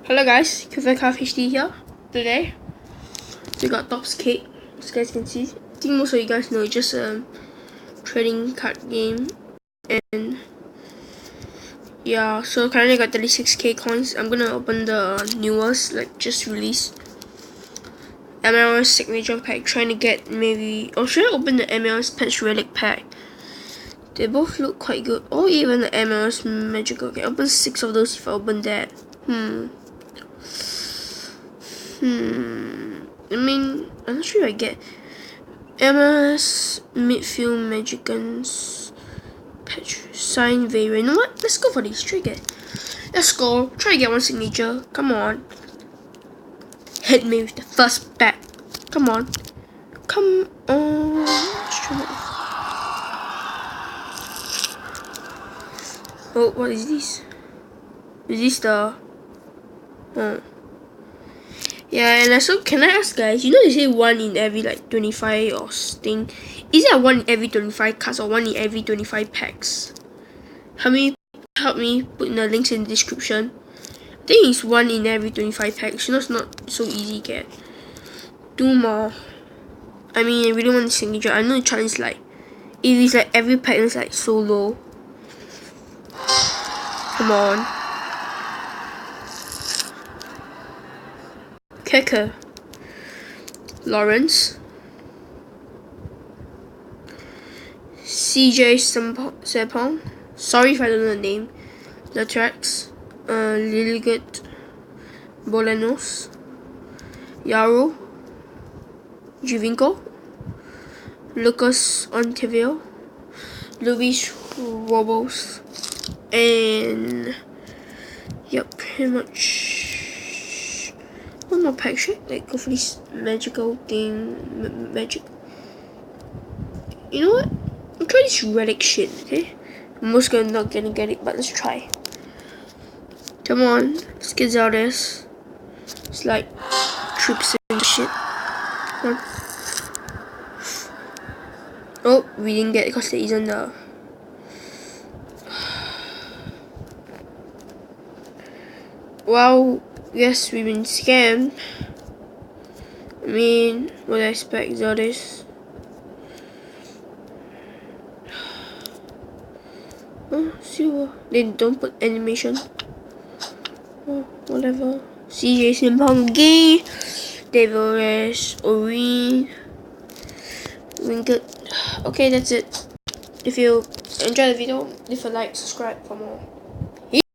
Hello guys, Kevin HD here. Today we got Top's Cake, as you guys can see. I think most of you guys know it's just a trading card game, and yeah, so currently I got 36k coins. I'm gonna open the newest, like just released MLS signature pack, trying to get maybe, or should I open the MLS patch relic pack? They both look quite good, or even the MLS magical. Okay, open 6 of those if I open that. I mean, I'm not sure if I get MLS midfield magicians patch sign variant. You know what? Let's go for this. Try get. Let's go. Try to get one signature. Come on. Hit me with the first pack. Come on. Come on. Let's try that. Oh, what is this? Is this the? Oh. Yeah, and also, can I ask guys, you know they say 1 in every like 25 or thing. Is it 1 in every 25 cards or 1 in every 25 packs? Help me put in the links in the description. I think it's 1 in every 25 packs. You know, it's not so easy to get. 2 more. I mean, I really want the signature. I know the chance like, if it's like every pack is like so low. Come on. Kecker, Lawrence, CJ Sepong, sorry if I don't know the name, Latrax, Liligat, Bolanos, Yaro, Juvinko, Lucas Ontivio, Luis Robos, and yep, pretty much. One more pack, should like go for this magical thing, magic. You know what? I'll try this relic shit, okay? I'm most not gonna get it, but let's try. Come on, let's get zardes. It's like trips and shit. Come on. Oh, we didn't get it because there isn't the. Wow. Yes, we've been scammed. I mean, what I expect zardes. Oh, see, they don't put animation. Oh, whatever. CJ Simpongi, Davis, Ori, Winkett. Okay, that's it. If you enjoyed the video, leave a like, subscribe for more.